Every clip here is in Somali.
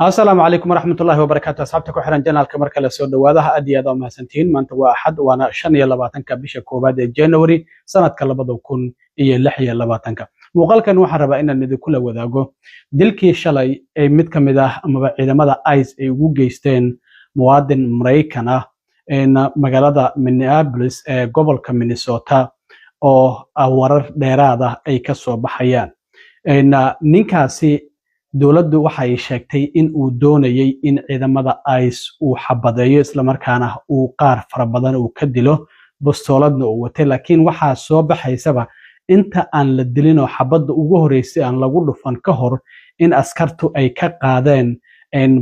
السلام عليكم ورحمة الله وبركاته. أصحابتك وحران جنال كمركز السود وهذا أدي هذا ما سنتين ما أنت واحد وأنا شن يلا باتنك بيش كوباد جانوري سنة كلا بدو كون إيه لحية يلا باتنك وقال كان واحد ربعنا إن ذي كله وذاقو دلكي شلي ميت كمده أما بعد ماذا آيس وجيستين موادن مريكنا إن مجالدا مينيابوليس قبل كمينيسوتا أو أورر ديرادا أي كسو بحيان إن نينكاسي dawladdu waxay sheegtay in uu doonayay in ciidamada ICE uu xabadeeyo isla markaana uu qaar fara badan uu ka dilo bastooladna uu watay laakiin waxa soo baxaysaba inta aan la dilin oo xabadda ugu horeysay aan lagu dhufan ka hor in askartu ay ka qaadeen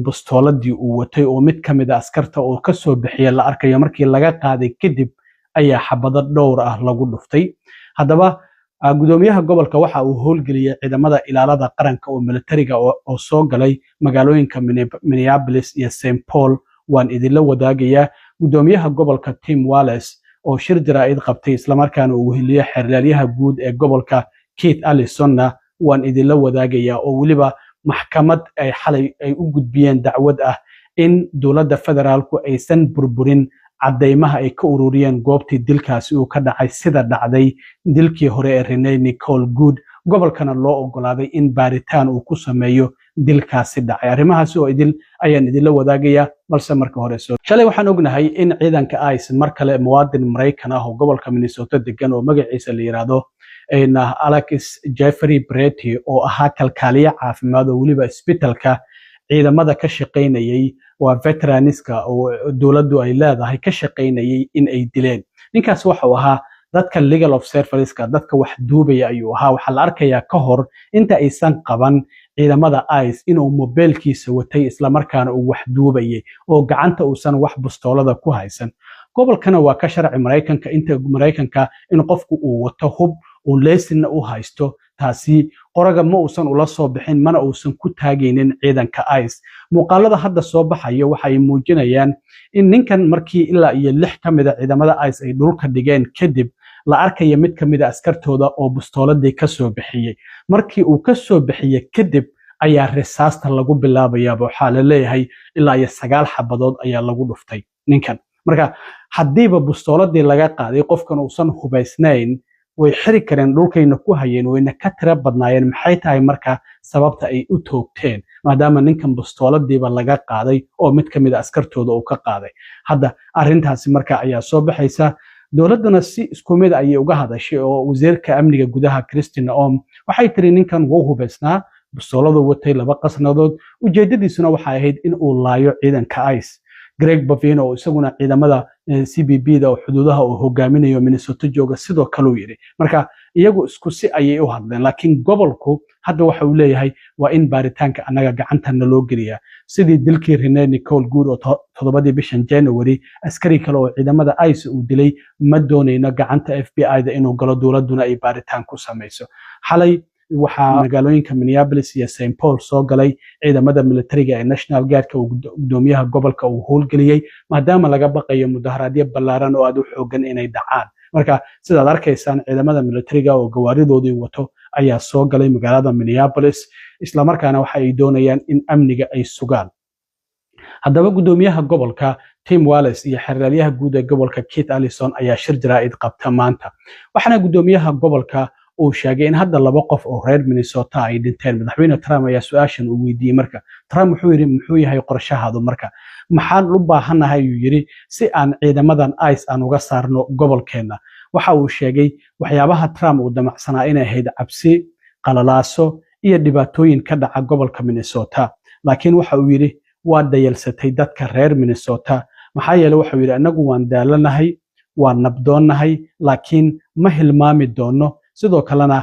bastooladii uu watay oo mid kamid ah askarta oo ka soo bixiyay la arkayo markii laga qaaday kadib ayaa xabado dhowr ah lagu dhuftay haddaba gudoomiyaha gobolka waxa uu howlgeliyay ciidamada ilaalada qaranka oo militariga oo soo galay magaalooyinka Minneapolis iyo St Paul waan idinla wadaagaya gudoomiyaha gobolka Tim Wallace oo shir jaraa'id qabtay isla markaana uu heliyay xeerlaaliyaha guud ee gobolka Keith Allisonna waan idinla wadaagaya oo waliba maxkamad ay xalay ay u gudbiyeen dacwad ah in dawladda federaalku aysan burburin cadeymaha ay ka ururiyeen goobtii dilkaasi uu ka dhacay sida dhacday dilkii hore ee Renee Nicole Good gobolkana loo ogolaaday in baaritaan uu ku sameeyo dilkaasi dhacay arrimahaasi oo ayaan idinla wadaagaya balse marka hore shalay waxaan ognahay in ciidanka ICE mar kale muwaadin Mareykan ah oo gobolka Minnesota degan oo magaciisa la yiraahdo Alex Jeffrey Brady oo ahaa kalkaaliye caafimaad oo waliba isbitaalka ciidamada ka shaqeynayay waa veteraniska oo dawladdu ay leedahay ka shaqeynayay in ay dileen ninkaas waxa uu ahaa dadka legal observerska dadka wax duubaya ayuu ahaa waxa la arkayaa ka hor inta aysan qaban ciidamada ICE inuu mobilkiisa watay isla markaana uu wax duubayay oo gacanta uusan wax bustoolada ku haysan gobolkana waa ka sharci Mareykanka inta Mareykanka in qofku uu wato hub oo leesina u haysto taasi qoraga ma uusan ula soo bixin mana uusan ku taagaynin ciidanka ICE muuqaalada hadda soo baxayo waxay muujinayaan in ninkan markii ilaa iyo 6 kamid ah ciidamada ICE ay dhulka dhigeen kadib la arkayo mid kamid ah askartooda oo bustooladii ka soo bixiyay markii uu ka soo bixiyay kadib ayaa risaasta lagu bilaabayaa waxa la leeyahay ilaa iyo 9 xabadood ayaa lagu dhuftay ninkan marka hadiiba bustooladii laga qaaday qofkan uusan hubaysnayn way xiri kareen dhulkayna ku hayeen wayna ka tira badnaayeen maxay tahay marka sababta ay u toogteen maadaama ninkan bastooladiiba laga qaaday oo mid kamid ah askartooda uu ka qaaday hadda arintaasi marka ayaa soo baxaysa dawladuna si isku mid ah ayay uga hadashay oo wasiirka amniga gudaha Christina waxay tiri ninkan wuu hubaysnaa bastooladu watay laba qasnadood ujeedadiisuna waxay ahayd in uu laayo ciidanka ICE Greg Bavino oo isaguna ciidamada CBP da xuduudaha oo hogaaminayo Minnesota jooga sidoo kale uu yiri marka iyagu isku si ayay u hadleen laakiin gobolku hadda waxa uu leeyahay waa in baaritaanka anaga gacantana loo geliyaa sidii dilkii Renee Nicole Good oo 7 bishan January askari kale oo ciidamada ICE uu dilay ma doonayna gacanta FBI da inuu galo dawladuna ay baaritaan ku sameeyso xalay waxa magaalooyinka Minneapolis iyo St Paul soo galay ciidamada militariga ee National Guard-ka uu gudoomiyaha gobolka uu howlgeliyay maadaama laga baqayo mudaharaadyo ballaaran oo aad u xoogan inay dhacaan marka sidaad arkaysaan ciidamada militariga oo gawaaridoodii wato ayaa soo galay magaalada Minneapolis isla markaana waxa ay doonayaan in amniga ay sugaan haddaba gudoomiyaha gobolka Tim Wallace iyo xeerlaaliyaha guud ee gobolka Keith Allison ayaa shir jaraa'id qabta maanta waxaana gudoomiyaha gobolka uu sheegay in hadda 2 qof oo reer Minnesota ay dhinteen madaxweyne Trump ayaa su'aashan uu weydiiyay marka Trump wuxuu yiri muxuu yahay qorshahaadu marka maxaan u baahanahay uu yiri si aan ciidamadan ICE aan uga saarno gobolkeena waxa uu sheegay waxyaabaha Trump uu damacsanaa inay ahayd cabsi qalalaaso iyo dhibaatooyin ka dhaca gobolka Minnesota laakiin waxa uu yiri waa dayalsatay dadka reer Minnesota maxaa yeelay waxa uu yiri anagu waan daalanahay waan nabdoonahay laakiin ma hilmaami doono sidoo kalena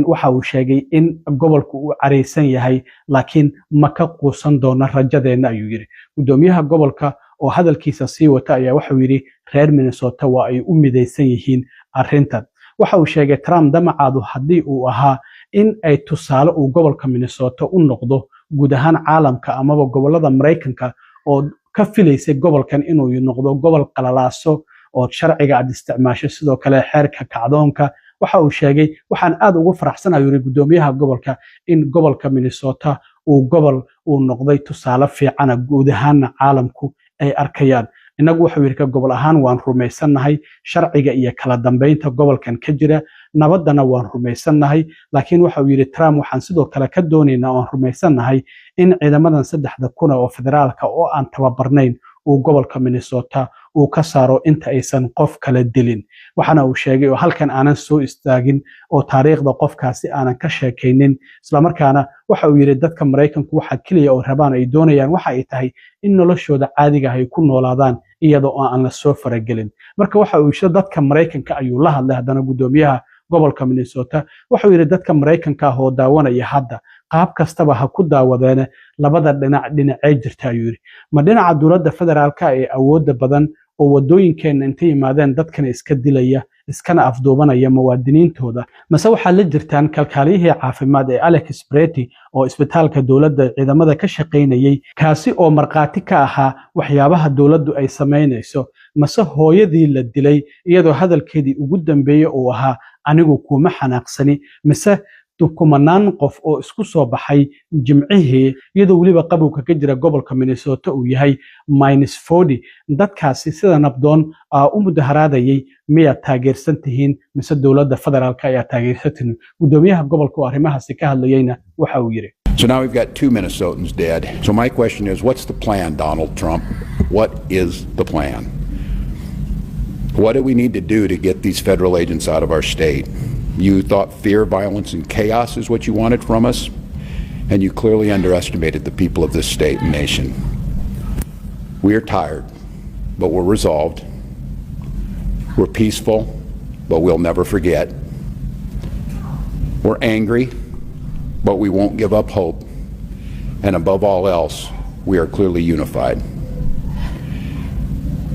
waxa uu sheegay in gobolku uu careysan yahay laakiin ma ka quusan doona rajadeena ayuu yiri gudoomiyaha gobolka oo hadalkiisa sii wata ayaa waxa uu yiri reer Minnesota waa ay u midaysan yihiin arintan waxa uu sheegay Trump damacaadu hadii uu ahaa in ay tusaale uu gobolka Minnesota u noqdo guud ahaan caalamka amaba gobolada Mareykanka oo ka filaysay gobolkan inuu noqdo gobol qalalaaso oo sharciga aad isticmaasho sidoo kale xeerka kacdoonka waxa uu sheegay waxaan aad ugu faraxsanahay gudoomiyaha gobolka in gobolka Minnesota uu gobol uu noqday tusaale fiicana guud ahaanna caalamku ay arkayaan. innagu wuxuu yidhi ka gobol ahaan waan rumaysannahay sharciga iyo kala dambeynta gobolkan ka jira, nabaddana waan rumaysannahay. laakiin waxau yidhi Trump waxaan sidoo kale ka doonaynaa oan rumaysannahay in ciidamadan 3,000 oo federaalka oo aan tababarnayn uu gobolka Minnesota uu ka saaro inta aysan qof kala dilin. waxaana uu sheegay oo halkan aanan soo istaagin oo taariikhda qofkaasi aanan ka sheekaynin, isla markaana waxa uu yidhi dadka Mareykanku waxa kaliya oo rabaan ay doonayaan waxa ay tahay in noloshooda caadiga ay ku noolaadaan iyadoo aan la soo faragelin. marka waxa uu yidhi dadka Mareykanka ayuu la hadlay haddana gudoomiyaha gobolka Minnesota wuxuu yidhi dadka Mareykanka oo daawanaya hadda qaab kastaba ha ku daawadeena labada dhinacay jirta ayuu yidhi. ma dhinaca dowladda federaalka ee awoodda badan oo wadooyinkeena inta yimaadeen dadkana iska dilaya iskana afduubanaya muwaadiniintooda, mase waxaa la jirtaan kalkaaliyihii caafimaad ee Alex Brety oo isbitaalka dowladda ciidamada ka shaqaynayay kaasi oo markhaati ka ahaa waxyaabaha dowladdu ay samaynayso, mase hooyadii la dilay iyadoo hadalkeedii ugu dambeeyey uu ahaa anigu kuma xanaaqsani, mise kumanaan qof oo isku soo baxay jimcihii iyadoo weliba qabowga ka jira gobolka Minnesota uu yahay -40. dadkaasi sida nabdoon u mudaharaadayay miyaad taageersan tihiin mise dowladda federaalka ayaa taageersan tihiin? gudoomiyaha gobolka oo arrimahaasi ka hadlayayna waxa uu yidhi. So now we've got 2 Minnesotans dead. So my question is, what's the plan, Donald Trump? What is the plan? What do we need to do to get these federal agents out of our state? You thought fear, violence, and chaos is what you wanted from us, and you clearly underestimated the people of this state and nation. We are tired, but we're resolved. We're peaceful, but we'll never forget. We're angry, but we won't give up hope. And above all else, we are clearly unified.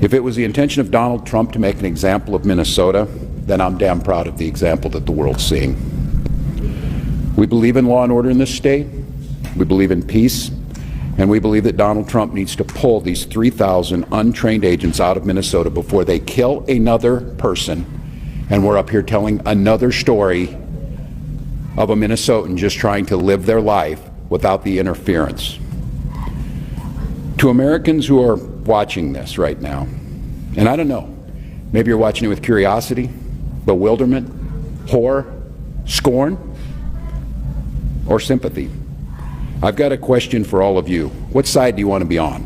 If it was the intention of Donald Trump to make an example of Minnesota, then I'm damn proud of the example that the world's seeing. We believe in law and order in this state. We believe in peace. And we believe that Donald Trump needs to pull these 3,000 untrained agents out of Minnesota before they kill another person. And we're up here telling another story of a Minnesotan just trying to live their life without the interference. To Americans who are watching this right now, and I don't know, maybe you're watching it with curiosity, bewilderment, horror, scorn, or sympathy. I've got a question for all of you. What side do you want to be on?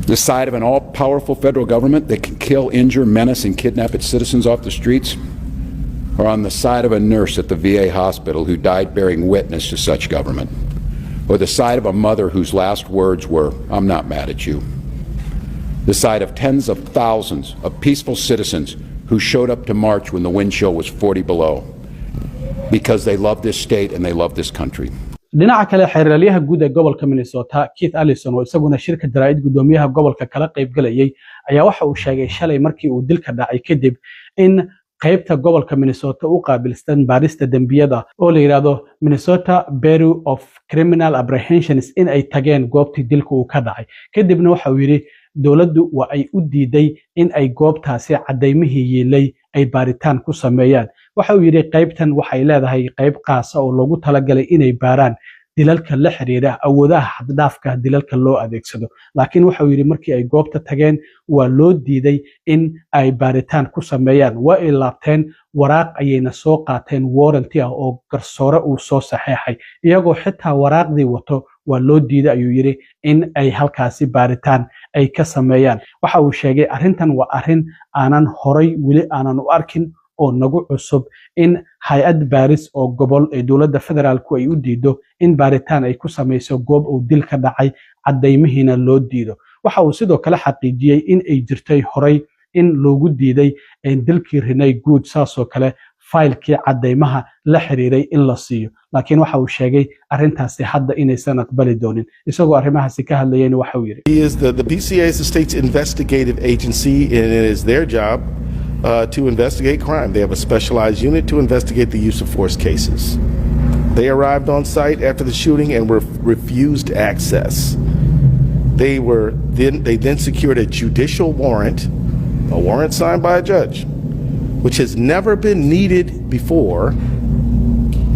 The side of an all-powerful federal government that can kill, injure, menace, and kidnap its citizens off the streets? Or on the side of a nurse at the VA hospital who died bearing witness to such government? Or the side of a mother whose last words were, "I'm not mad at you"? The side of tens of thousands of peaceful citizens who showed up to march when the wind chill was 40 below because they love this state and they love this country. dhinaca kale xeeralyaha guud ee gobolka Minnesota Keith Allison oo isaguna shirka jaraa'id gudoomiyaha gobolka kala qayb galayay ayaa waxa uu sheegay shalay markii uu dilka dhacay kadib in qaybta gobolka Minnesota u qaabilsan baarista dambiyada oo la yiraahdo Minnesota Bureau of Criminal Apprehensions in ay tageen goobtii dilka uu ka dhacay. kadibna waxa uu yiri dowladdu waa ay u diiday in ay goobtaasi cadaymihii yeelay ay baaritaan ku sameeyaan. waxa uu yiri qaybtan waxay leedahay qayb qaas ah oo loogu talagalay inay baaraan dilalka la xiriira awoodaha xad-dhaafka dilalka loo adeegsado. laakiin waxa uu yiri markii ay goobta tageen waa loo diiday in ay baaritaan ku sameeyaan. waa ay laabteen waraaq ayayna soo qaateen warranty ah oo garsoore uu soo saxeexay iyagoo xitaa waraaqdii wato waa loo diiday ayuu yiri in ay halkaasi baaritaan ay ka sameeyaan. waxa uu sheegay arrintan waa arrin aanan horay weli aanan u arkin oo nagu cusub in hay'ad baaris oo gobol ee dowladda federaalku ay u diido in baaritaan ay ku sameyso goob uu dil ka dhacay cadaymihiina loo diido. waxa uu sidoo kale xaqiijiyay in ay jirtay horay in loogu diiday dilkii Renee Good saasoo kale faylkii cadaymaha la xiriiray in la siiyo. laakiin waxa uu sheegay arrintaasi hadda inaysan aqbali doonin. isagoo arrimahaasi ka hadlayayna waxa uu yiri the BCA is the state's investigative agency and it is their job to investigate crime. They have a specialized unit to investigate the use of force cases. They arrived on site after the shooting and were refused access. They then secured a judicial warrant, a warrant signed by a judge, which has never been needed before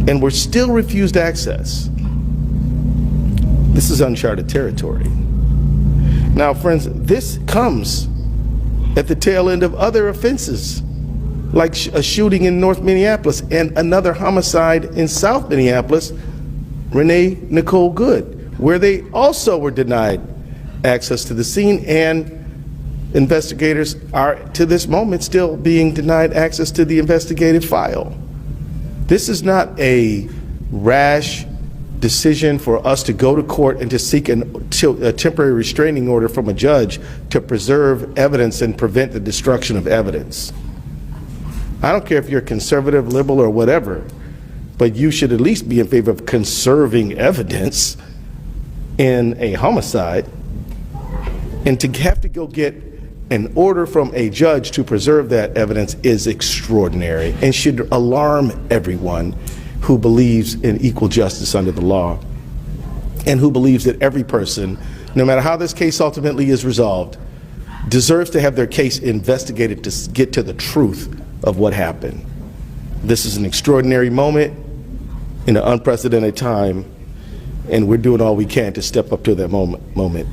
and were still refused access. This is uncharted territory. Now, friends, this comes at the tail end of other offenses, like a shooting in North Minneapolis and another homicide in South Minneapolis, Renee Nicole Good, where they also were denied access to the scene, and investigators are, to this moment, still being denied access to the investigative file. This is not a rash decision for us to go to court and to seek a temporary restraining order from a judge to preserve evidence and prevent the destruction of evidence. I don't care if you're conservative, liberal, or whatever, but you should at least be in favor of conserving evidence in a homicide. And to have to go get an order from a judge to preserve that evidence is extraordinary and should alarm everyone who believes in equal justice under the law and who believes that every person, no matter how this case ultimately is resolved, deserves to have their case investigated to get to the truth of what happened. This is an extraordinary moment in an unprecedented time, and we're doing all we can to step up to that moment.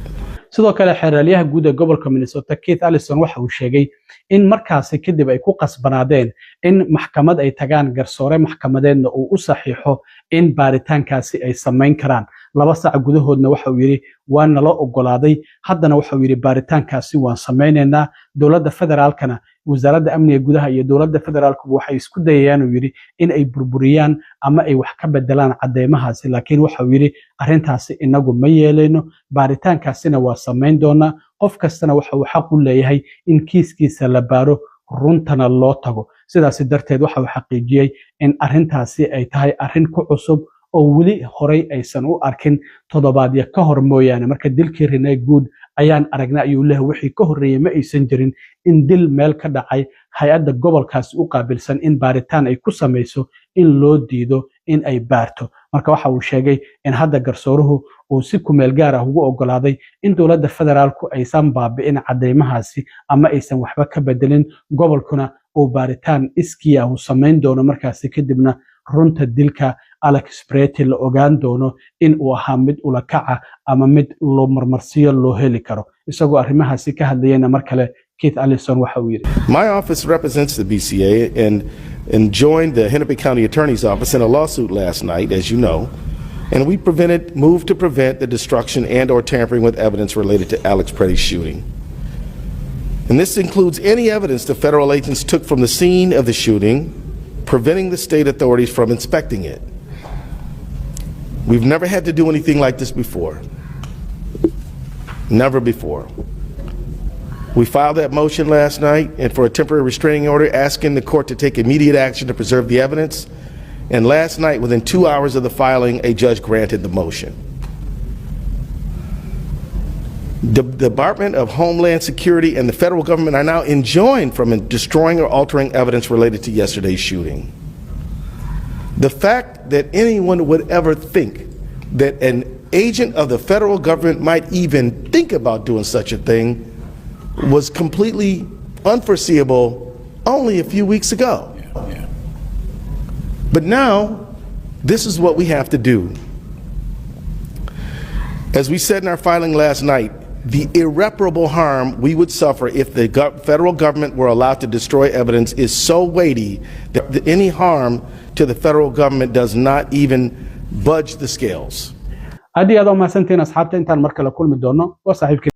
sidoo kale xeraalyaha guud ee gobolka Minnesota Keith Allison waxa uu sheegay in markaasi kadib ay ku qasbanaadeen in maxkamad ay tagaan garsoore maxkamadeedna uu u saxiixo in baaritaankaasi ay sameyn karaan 2 saac gudahoodna waxa uu yiri waa nala ogolaaday haddana waxa uu yiri baaritaankaasi waan sameynaynaa dawladda federaalkana wasaaradda amniga gudaha iyo dawladda federaalku waxay isku dayayaan uu yiri in ay burburiyaan ama ay wax ka bedelaan cadeymahaasi laakiin waxa uu yiri arintaasi inagu ma yeelayno baaritaankaasina waa sameyn doona qof kastana waxa uu xaq u leeyahay in kiiskiisa la baaro runtana loo tago sidaas darteed waxa uu xaqiijiyay in arintaasi ay tahay arin ku cusub oo wali horay aysan u arkin toddobaadyo ka hor mooyaane marka dilkii Renee Good ayaan aragnaa ayuu leeyahay wixii ka horeeyay ma aysan jirin in dil meel ka dhacay hay'adda gobolkaas u qaabilsan in baaritaan ay ku sameyso in loo diido in ay baarto marka waxa uu sheegay in hadda garsooruhu uu si ku meel gaar ah ugu ogolaaday in dawladda federaalku aysan baabi'in cadeymahaasi ama aysan waxba ka bedelin gobolkuna oo baaritaan iskiya uu sameyn doono markaasi kadibna runta dilka Alex Preti la ogaan doono in uu ahaa mid ula kaca ama mid loo marmarsiyo loo heli karo isagoo arrimahaasi ka hadlayna mar kale Keith Allison waxa uu yiri My office represents the BCA and joined the Hennepin County Attorney's Office in a lawsuit last night, as you know, and we moved to prevent the destruction and or tampering with evidence related to Alex Preti's shooting. And this includes any evidence the federal agents took from the scene of the shooting, preventing the state authorities from inspecting it. We've never had to do anything like this before. Never before. We filed that motion last night and for a temporary restraining order asking the court to take immediate action to preserve the evidence. And last night, within 2 hours of the filing, a judge granted the motion. The Department of Homeland Security and the federal government are now enjoined from destroying or altering evidence related to yesterday's shooting. The fact that anyone would ever think that an agent of the federal government might even think about doing such a thing was completely unforeseeable only a few weeks ago. Yeah. But now, this is what we have to do. As we said in our filing last night, the irreparable harm we would suffer if the federal government were allowed to destroy evidence is so weighty that any harm to the federal government does not even budge the scales. Adi aad u mahadsantiin asxaabta intaan mar kale kulmi doono waa saaxiibkii